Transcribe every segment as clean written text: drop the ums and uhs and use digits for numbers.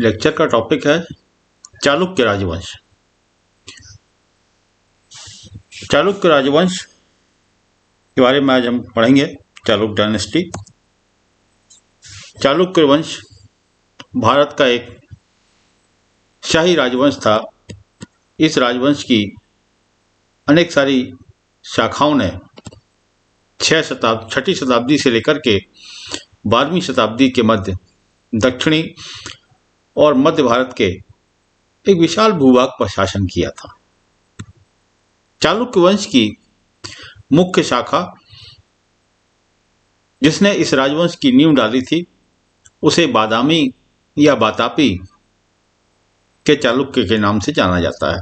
Lecture का topic है चालुक्य राजवंश। चालुक्य राजवंश के बारे में आज हम पढ़ेंगे। चालुक्य डायनेस्टी। चालुक्य वंश भारत का एक शाही राजवंश था। इस राजवंश की अनेक सारी शाखाओं ने छठी शताब्दी से लेकर के 12वीं शताब्दी के मध्य दक्षिणी और मध्य भारत के एक विशाल भूभाग पर शासन किया था। चालुक्य वंश की मुख्य शाखा जिसने इस राजवंश की नींव डाली थी उसे बादामी या बातापी के चालुक्य के नाम से जाना जाता है।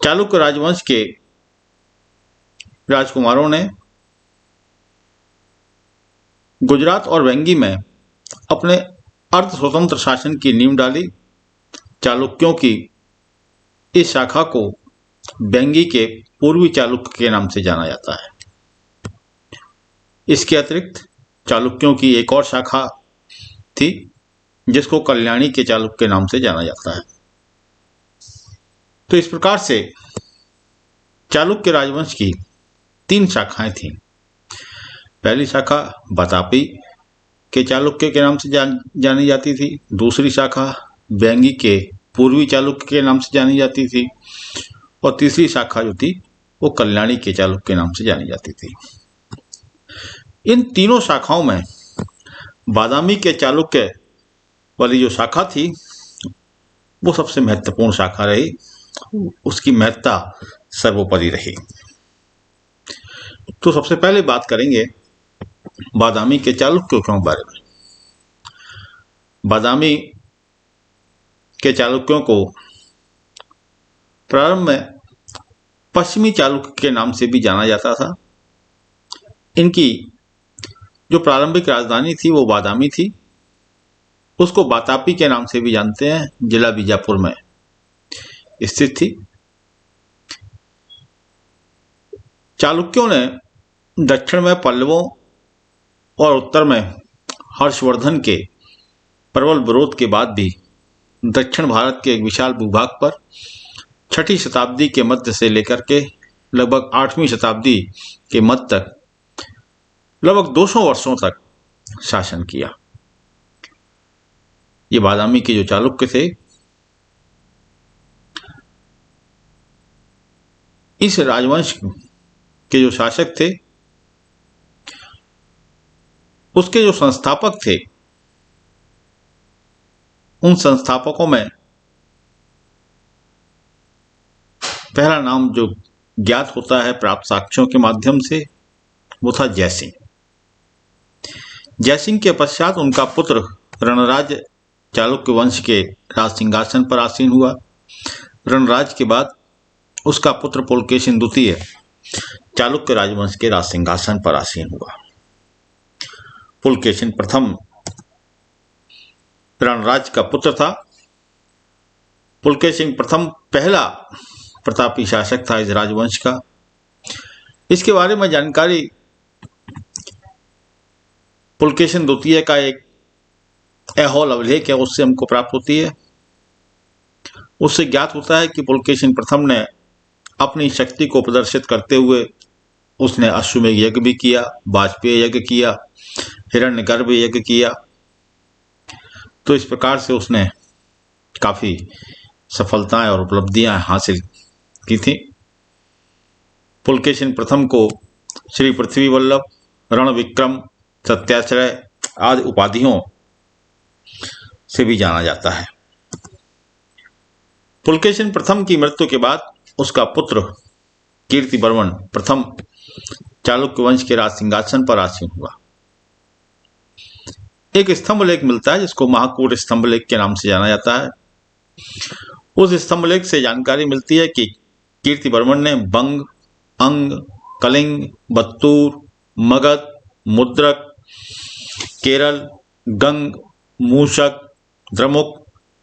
चालुक्य राजवंश के राजकुमारों ने गुजरात और वेंगी में अपने अर्ध स्वतंत्र शासन की नींव डाली। चालुक्यों की इस शाखा को वेंगी के पूर्वी चालुक्य के नाम से जाना जाता है। इसके अतिरिक्त चालुक्यों की एक और शाखा थी जिसको कल्याणी के चालुक्य के नाम से जाना जाता है। तो इस प्रकार से चालुक्य राजवंश की 3 शाखाएं थीं। पहली शाखा बातापी के चालुक्य के नाम से जानी जाती थी। दूसरी शाखा वेंगी के पूर्वी चालुक्य के नाम से जानी जाती थी और तीसरी शाखा जो थी वो कल्याणी के चालुक्य के नाम से जानी जाती थी। इन तीनों शाखाओं में बादामी के चालुक्य वाली जो शाखा थी वो सबसे महत्वपूर्ण शाखा रही। उसकी महत्ता सर्वोपरि रही। तो सबसे पहले बात करेंगे बादामी के चालुक्यों के बारे में। बादामी के चालुक्यों को प्रारंभ में पश्चिमी चालुक्य के नाम से भी जाना जाता था। इनकी जो प्रारंभिक राजधानी थी वो बादामी थी। उसको बातापी के नाम से भी जानते हैं, जिला बीजापुर में स्थित थी। चालुक्यों ने दक्षिण में पल्लवों और उत्तर में हर्षवर्धन के प्रबल विरोध के बाद भी दक्षिण भारत के एक विशाल भूभाग पर छठी शताब्दी के मध्य से लेकर के लगभग 8वीं शताब्दी के मध्य तक लगभग 200 वर्षों तक शासन किया। ये बादामी के जो चालुक्य थे इस राजवंश के जो शासक थे उसके जो संस्थापक थे उन संस्थापकों में पहला नाम जो ज्ञात होता है प्राप्त साक्ष्यों के माध्यम से वो था जयसिंह। जयसिंह के पश्चात उनका पुत्र रणराज चालुक्य वंश के राज सिंहासन पर आसीन हुआ। रणराज के बाद उसका पुत्र पुलकेशिन द्वितीय चालुक्य राजवंश के राज सिंहासन पर आसीन हुआ। पुलकेशिन प्रथम रणराज का पुत्र था। पुलकेशिन प्रथम पहला प्रतापी शासक था इस राजवंश का। इसके बारे में जानकारी पुलकेशिन द्वितीय का एक ऐहोल अभिलेख है उससे हमको प्राप्त होती है। उससे ज्ञात होता है कि पुलकेशिन प्रथम ने अपनी शक्ति को प्रदर्शित करते हुए उसने अश्वमेध यज्ञ भी किया, वाजपेय यज्ञ किया, हिरण्यगर्भ यज्ञ किया। तो इस प्रकार से उसने काफी सफलताएं और उपलब्धियां हासिल की थी। पुलकेशिन प्रथम को श्री पृथ्वी वल्लभ, रण विक्रम, सत्याश्रय आदि उपाधियों से भी जाना जाता है। पुलकेशिन प्रथम की मृत्यु के बाद उसका पुत्र कीर्तिवर्मन प्रथम चालुक्य वंश के राज सिंहासन पर आसीन हुआ। एक स्तंभ लेख मिलता है जिसको महाकूट स्तंभ लेख के नाम से जाना जाता है। उस स्तंभ लेख से जानकारी मिलती है कि कीर्तिवर्मन ने बंग, अंग, कलिंग, बत्तूर, मगध, मुद्रक, केरल, गंग, मूषक, द्रमुक,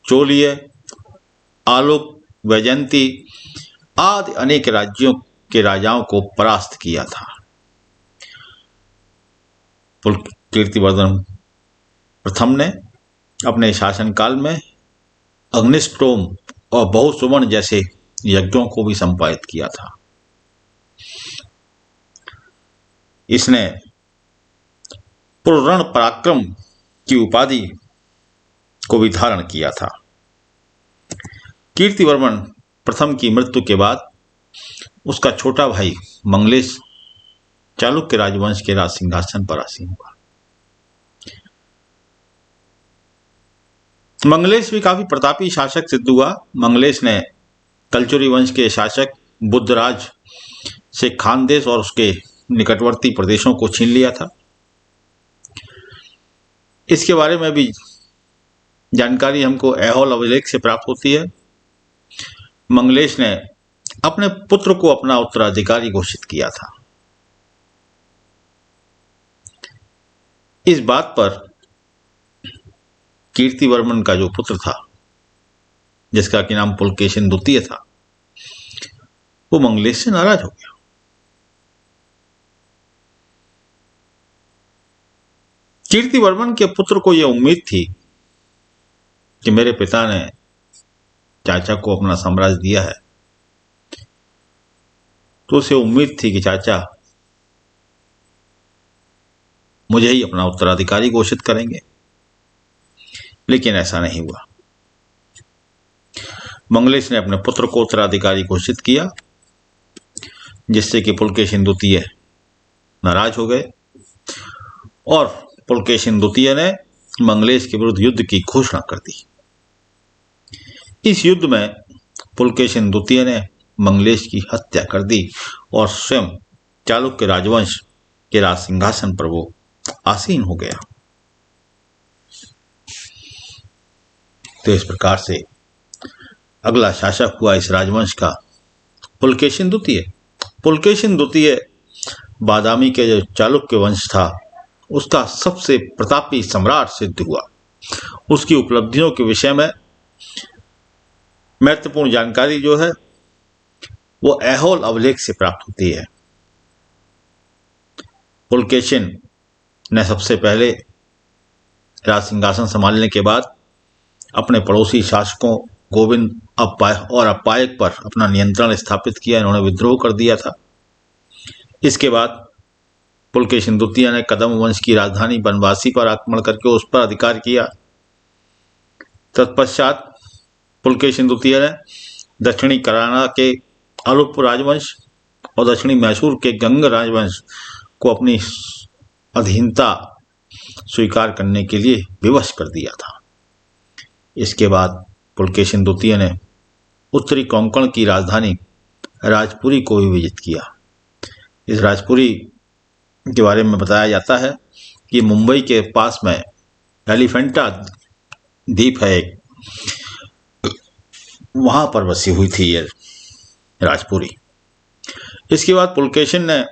चोलिय, आलुक, वैजयंती आदि अनेक राज्यों के राजाओं को परास्त किया था। कीर्तिवर्धन प्रथम ने अपने शासनकाल में अग्निस्टोम और बहुसुवर्ण जैसे यज्ञों को भी संपादित किया था। इसने पुररण पराक्रम की उपाधि को भी धारण किया था। कीर्तिवर्मन प्रथम की मृत्यु के बाद उसका छोटा भाई मंगलेश चालुक्य राजवंश के राज सिंहासन पर आसीन हुआ। मंगलेश भी काफी प्रतापी शासक सिद्ध हुआ। मंगलेश ने कलचुरी वंश के शासक बुद्धराज से खानदेश और उसके निकटवर्ती प्रदेशों को छीन लिया था। इसके बारे में भी जानकारी हमको ऐहोल अभिलेख से प्राप्त होती है। मंगलेश ने अपने पुत्र को अपना उत्तराधिकारी घोषित किया था। इस बात पर कीर्तिवर्मन का जो पुत्र था, जिसका कि नाम पुलकेशिन द्वितीय था, वो मंगलेश से नाराज हो गया। कीर्तिवर्मन के पुत्र को यह उम्मीद थी कि मेरे पिता ने चाचा को अपना साम्राज्य दिया है, तो उसे उम्मीद थी कि चाचा मुझे ही अपना उत्तराधिकारी घोषित करेंगे, लेकिन ऐसा नहीं हुआ। मंगलेश ने अपने पुत्र को उत्तराधिकारी घोषित किया, जिससे कि पुलकेशिन द्वितीय नाराज हो गए और पुलकेशिन द्वितीय ने मंगलेश के विरुद्ध युद्ध की घोषणा कर दी। इस युद्ध में पुलकेशिन द्वितीय ने मंगलेश की हत्या कर दी और स्वयं चालुक्य राजवंश के राज सिंहासन पर वो आसीन हो गया। तो इस प्रकार से अगला शासक हुआ इस राजवंश का पुलकेशिन द्वितीय। पुलकेशिन द्वितीय बादामी के जो चालुक्य वंश था, उसका सबसे प्रतापी सम्राट सिद्ध हुआ। उसकी उपलब्धियों के विषय में महत्वपूर्ण जानकारी जो है वो ऐहोल अभिलेख से प्राप्त होती है। पुलकेशिन ने सबसे पहले राज सिंहासन संभालने के बाद अपने पड़ोसी शासकों गोविंद और अप्पायक पर अपना नियंत्रण स्थापित किया। इन्होंने विद्रोह कर दिया था। इसके बाद पुलकेशिन द्वितीय ने कदम वंश की राजधानी बनवासी पर आक्रमण करके उस पर अधिकार किया। तत्पश्चात पुलकेशिन द्वितीय ने दक्षिणी कराना के अलुप राजवंश और दक्षिणी मैसूर के गंग राजवंश को अपनी अधीनता स्वीकार करने के लिए विवश कर दिया था। इसके बाद पुलकेशिन द्वितीय ने उत्तरी कोंकण की राजधानी राजपुरी को भी विजित किया। इस राजपुरी के बारे में बताया जाता है कि मुंबई के पास में एलिफेंटा द्वीप है एक, वहां पर बसी हुई थी ये राजपुरी। इसके बाद पुलकेशिन ने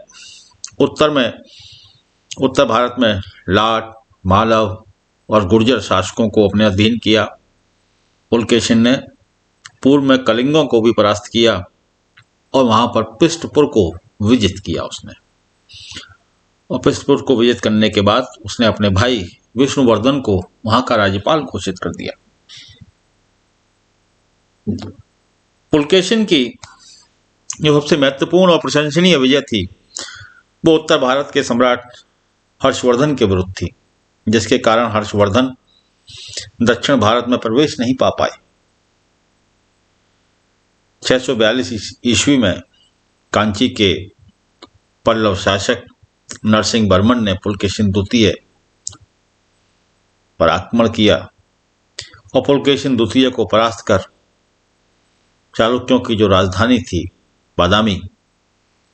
उत्तर भारत में लाट, मालव और गुर्जर शासकों को अपने अधीन किया। पुलकेशिन ने पूर्व में कलिंगों को भी परास्त किया और वहां पर पृष्ठपुर को विजित किया उसने। और पृष्ठपुर को विजित करने के बाद उसने अपने भाई विष्णुवर्धन को वहां का राज्यपाल घोषित कर दिया। पुलकेशिन की जो सबसे महत्वपूर्ण और प्रशंसनीय विजय थी वो उत्तर भारत के सम्राट हर्षवर्धन के विरुद्ध थी, जिसके कारण हर्षवर्धन दक्षिण भारत में प्रवेश नहीं पा पाए। 642 ईस्वी में कांची के पल्लव शासक नरसिंह वर्मन ने पुलकेशिन द्वितीय पर आक्रमण किया और पुलकेशिन द्वितीय को परास्त कर चालुक्यों की जो राजधानी थी बादामी,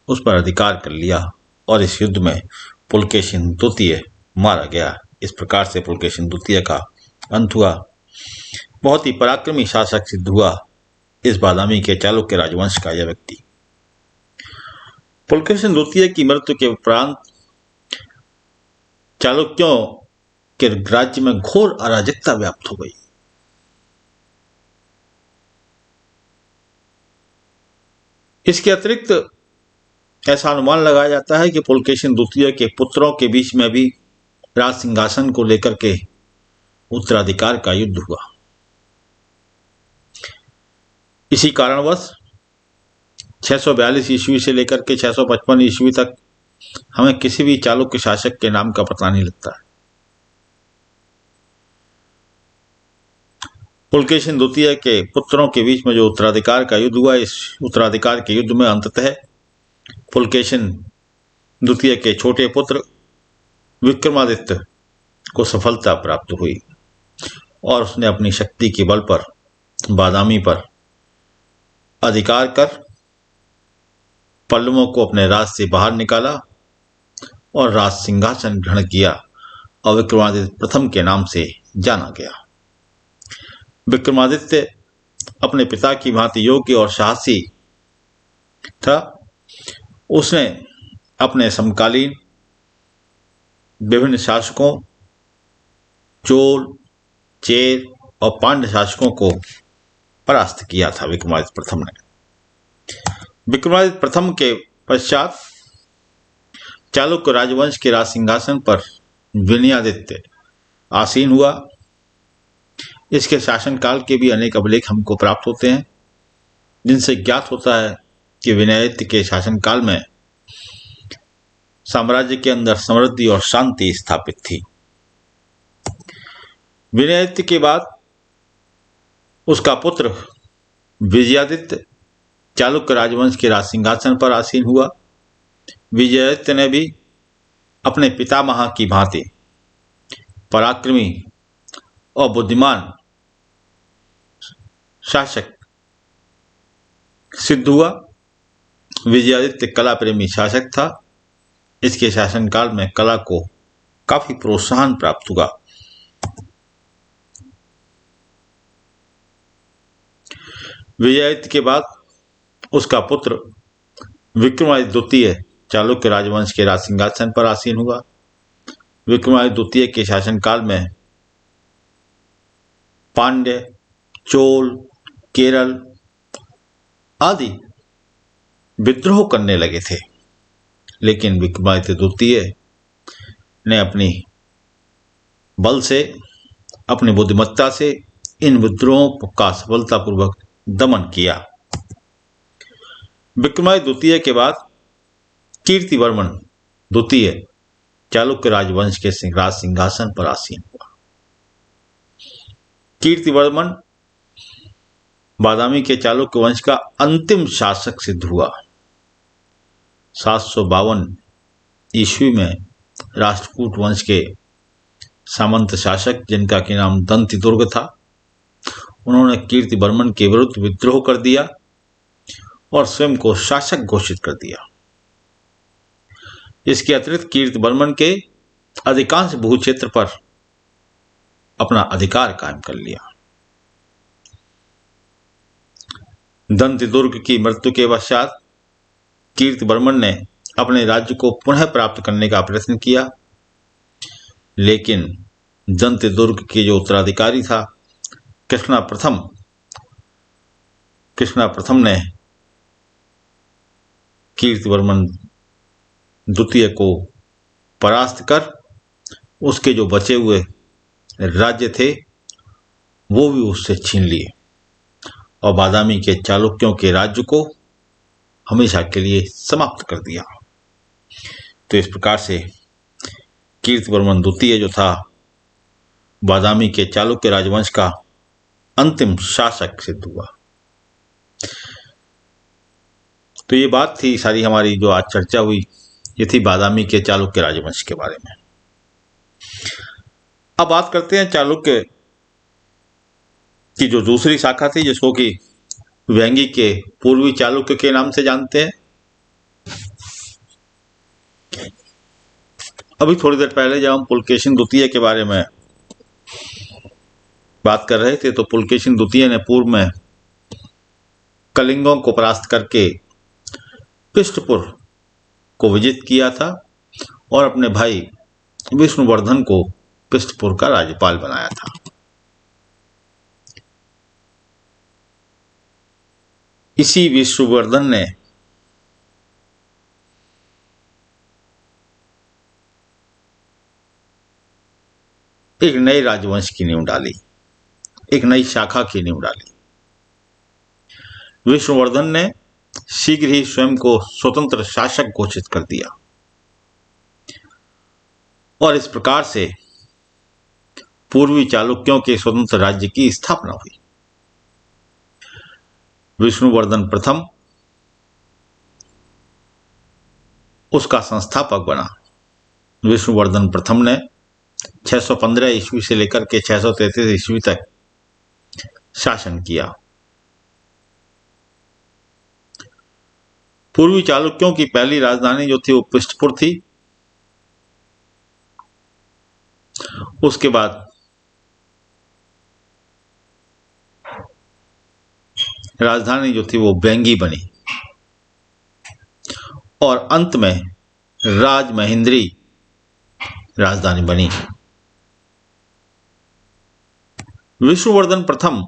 उस पर अधिकार कर लिया और इस युद्ध में पुलकेशिन द्वितीय मारा गया। इस प्रकार से पुलकेशिन द्वितीय का अंत हुआ। बहुत ही पराक्रमी शासक सिद्ध हुआ इस बादामी के चालुक्य राजवंश का यह व्यक्ति। पुलकेशिन द्वितीय की मृत्यु के उपरांत चालुक्यों के राज्य में घोर अराजकता व्याप्त हो गई। इसके अतिरिक्त ऐसा अनुमान लगाया जाता है कि पुलकेशिन द्वितीय के पुत्रों के बीच में भी राज सिंहासन को लेकर के उत्तराधिकार का युद्ध हुआ। इसी कारणवश 642 ईस्वी से लेकर के 655 ईस्वी तक हमें किसी भी चालुक्य शासक के नाम का पता नहीं लगता है। पुलकेशिन द्वितीय के पुत्रों के बीच में जो उत्तराधिकार का युद्ध हुआ, इस उत्तराधिकार के युद्ध में अंततः पुलकेशिन द्वितीय के छोटे पुत्र विक्रमादित्य को सफलता प्राप्त हुई और उसने अपनी शक्ति के बल पर बादामी पर अधिकार कर पल्लवों को अपने राज से बाहर निकाला और राज सिंहासन ग्रहण किया और विक्रमादित्य प्रथम के नाम से जाना गया। विक्रमादित्य अपने पिता की भांति योग्य और साहसी था। उसने अपने समकालीन विभिन्न शासकों चोल, चेर और पांड्य शासकों को परास्त किया था विक्रमादित्य प्रथम ने। विक्रमादित्य प्रथम के पश्चात चालुक्य राजवंश के राज सिंहासन पर विनयादित्य आसीन हुआ। इसके शासनकाल के भी अनेक अभिलेख हमको प्राप्त होते हैं, जिनसे ज्ञात होता है कि विनयादित्य के शासनकाल में साम्राज्य के अंदर समृद्धि और शांति स्थापित थी। विनयादित्य के बाद उसका पुत्र विजयादित्य चालुक्य राजवंश के राज सिंहासन पर आसीन हुआ। विजयादित्य ने भी अपने पितामह की भांति पराक्रमी और बुद्धिमान शासक सिद्ध हुआ। विजयादित्य कला प्रेमी शासक था। इसके शासनकाल में कला को काफी प्रोत्साहन प्राप्त हुआ। विजयादित्य के बाद उसका पुत्र विक्रमादित्य द्वितीय चालुक्य राजवंश के राज सिंहासन पर आसीन हुआ। विक्रमादित्य द्वितीय के शासनकाल में पांड्य, चोल, केरल आदि विद्रोह करने लगे थे, लेकिन विक्रमादित्य द्वितीय ने अपनी बल से, अपनी बुद्धिमत्ता से इन विद्रोहों का सफलतापूर्वक दमन किया। विक्रमादित्य द्वितीय के बाद कीर्तिवर्मन द्वितीय चालुक्य राजवंश के राज सिंहासन पर आसीन हुआ। कीर्तिवर्मन बादामी के चालुक्य वंश का अंतिम शासक सिद्ध हुआ। 752 ईस्वी में राष्ट्रकूट वंश के सामंत शासक, जिनका कि नाम दंतिदुर्ग था, उन्होंने कीर्तिवर्मन के विरुद्ध विद्रोह कर दिया और स्वयं को शासक घोषित कर दिया। इसके अतिरिक्त कीर्तिवर्मन के अधिकांश भूक्षेत्र पर अपना अधिकार कायम कर लिया। दंतिदुर्ग की मृत्यु के पश्चात कीर्तिवर्मन ने अपने राज्य को पुनः प्राप्त करने का प्रयत्न किया, लेकिन दंतिदुर्ग के जो उत्तराधिकारी था कृष्णा प्रथम ने कीर्तिवर्मन द्वितीय को परास्त कर उसके जो बचे हुए राज्य थे वो भी उससे छीन लिए और बादामी के चालुक्यों के राज्य को हमेशा के लिए समाप्त कर दिया। तो इस प्रकार से कीर्तिवर्मन द्वितीय जो था बादामी के चालुक्य राजवंश का अंतिम शासक सिद्ध हुआ। तो ये बात थी सारी हमारी जो आज चर्चा हुई, ये थी बादामी के चालुक्य राजवंश के बारे में। अब बात करते हैं चालुक्य की जो दूसरी शाखा थी, जिसको कि वेंगी के पूर्वी चालुक्य के नाम से जानते हैं। अभी थोड़ी देर पहले जब हम पुलकेशिन द्वितीय के बारे में बात कर रहे थे, तो पुलकेशिन द्वितीय ने पूर्व में कलिंगों को परास्त करके पृष्ठपुर को विजित किया था और अपने भाई विष्णुवर्धन को पृष्ठपुर का राज्यपाल बनाया था। इसी विष्णुवर्धन ने एक नए राजवंश की नींव डाली, एक नई शाखा की नींव डाली। विष्णुवर्धन ने शीघ्र ही स्वयं को स्वतंत्र शासक घोषित कर दिया और इस प्रकार से पूर्वी चालुक्यों के स्वतंत्र राज्य की स्थापना हुई। विष्णुवर्धन प्रथम उसका संस्थापक बना। विष्णुवर्धन प्रथम ने 615 ईस्वी से लेकर के 633 ईस्वी तक शासन किया। पूर्वी चालुक्यों की पहली राजधानी जो थी वो पृष्ठपुर थी। उसके बाद राजधानी जो थी वो वेंगी बनी और अंत में राजमहेंद्री राजधानी बनी। विष्णुवर्धन प्रथम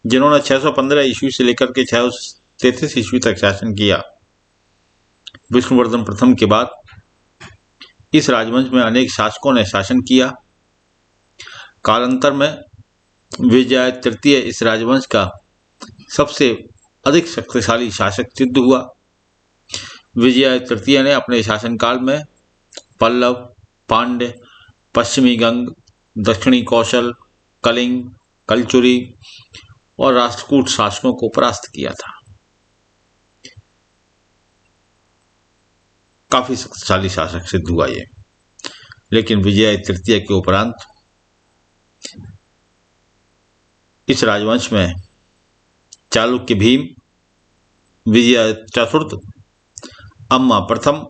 जिन्होंने 615 ईस्वी से लेकर के 633 ईस्वी तक शासन किया, विष्णुवर्धन प्रथम के बाद इस राजवंश में अनेक शासकों ने शासन किया। कालांतर में विजय तृतीय इस राजवंश का सबसे अधिक शक्तिशाली शासक सिद्ध हुआ। विजय तृतीय ने अपने शासनकाल में पल्लव, पांड्य, पश्चिमी गंग, दक्षिणी कौशल, कलिंग, कलचुरी और राष्ट्रकूट शासकों को परास्त किया था। काफी शक्तिशाली शासक सिद्ध हुआ ये। लेकिन विजय तृतीय के उपरांत इस राजवंश में चालुक्य भीम, विजय चतुर्थ, अम्मा प्रथम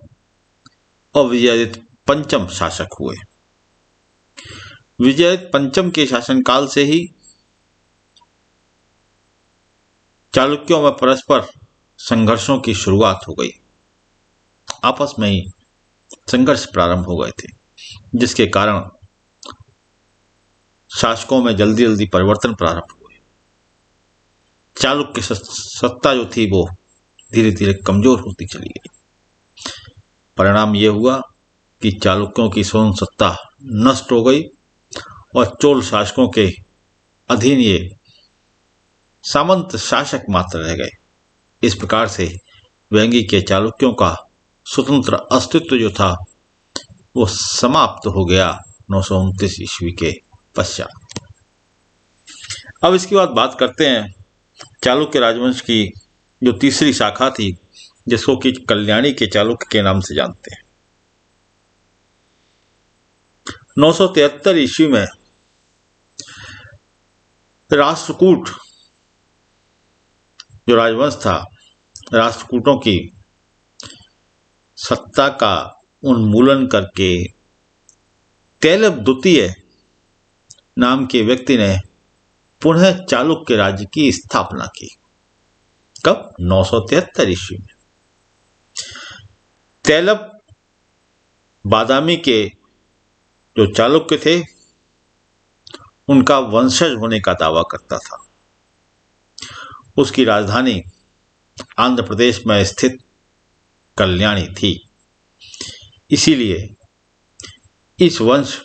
और विजयादित्य पंचम शासक हुए। विजयादित्य पंचम के शासनकाल से ही चालुक्यों में परस्पर संघर्षों की शुरुआत हो गई। आपस में ही संघर्ष प्रारंभ हो गए थे, जिसके कारण शासकों में जल्दी जल्दी परिवर्तन प्रारंभ हुए। चालुक्य सत्ता जो थी वो धीरे धीरे कमजोर होती चली गई। परिणाम ये हुआ कि चालुक्यों की स्वतंत्र सत्ता नष्ट हो गई और चोल शासकों के अधीन ये सामंत शासक मात्र रह गए। इस प्रकार से वेंगी के चालुक्यों का स्वतंत्र अस्तित्व जो था वो समाप्त हो गया 929 ईस्वी के पश्चात। अब इसके बाद बात करते हैं चालुक्य राजवंश की जो तीसरी शाखा थी, जिसको कि कल्याणी के चालुक्य के नाम से जानते हैं। 973 ईस्वी में राष्ट्रकूट जो राजवंश था, राष्ट्रकूटों की सत्ता का उन्मूलन करके तैलव द्वितीय नाम के व्यक्ति ने पुनः चालुक्य राज्य की स्थापना की। कब? 973 ईस्वी में। तैलव बादामी के जो चालुक्य थे उनका वंशज होने का दावा करता था। उसकी राजधानी आंध्र प्रदेश में स्थित कल्याणी थी। इसीलिए इस वंश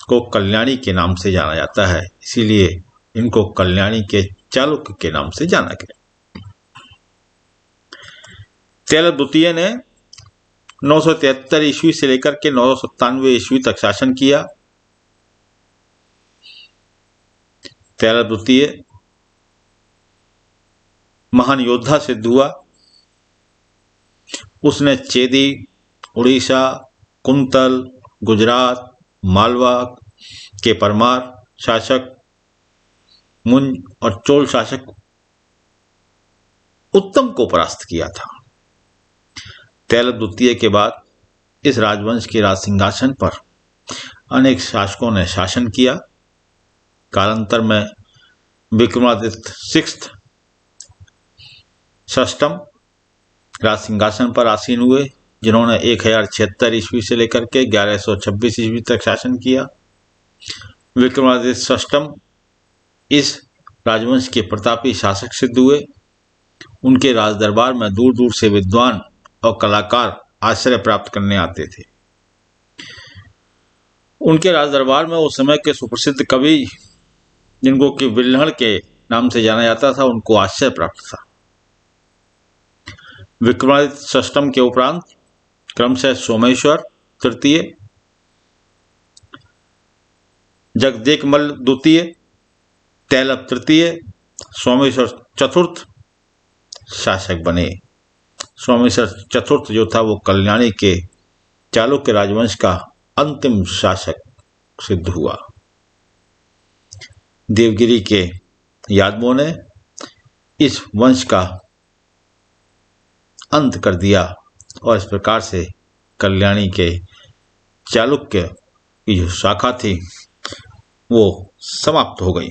को कल्याणी के नाम से जाना जाता है। इसीलिए इनको कल्याणी के चालुक्य के नाम से जाना गया। तैलव द्वितीय ने 973 ईस्वी से लेकर के 997 ईस्वी तक शासन किया। तैलव द्वितीय महान योद्धा सिद्ध हुआ। उसने चेदी, उड़ीसा, कुंतल, गुजरात, मालवा के परमार शासक, मुंज और चोल शासक उत्तम को परास्त किया था। तैलव द्वितीय के बाद इस राजवंश के राज सिंहासन पर अनेक शासकों ने शासन किया। कालांतर में विक्रमादित्य षष्ठम राज सिंहासन पर आसीन हुए, जिन्होंने 1076 ईस्वी से लेकर के 1126 ईस्वी तक शासन किया। विक्रमादित्य षष्ठम इस राजवंश के प्रतापी शासक सिद्ध हुए। उनके राज दरबार में दूर दूर से विद्वान और कलाकार आश्रय प्राप्त करने आते थे। उनके राज दरबार में उस समय के सुप्रसिद्ध कवि, जिनको कि विल्हण के नाम से जाना जाता था, उनको आश्चर्य प्राप्त था। विक्रमादित्य षष्ठम के उपरांत क्रमशः सोमेश्वर तृतीय, जगदेकमल्ल द्वितीय, तैलप तृतीय, सोमेश्वर चतुर्थ शासक बने। सोमेश्वर चतुर्थ जो था वो कल्याणी के चालुक्य राजवंश का अंतिम शासक सिद्ध हुआ। देवगिरी के यादवों ने इस वंश का अंत कर दिया और इस प्रकार से कल्याणी के चालुक्य की जो शाखा थी वो समाप्त हो गई।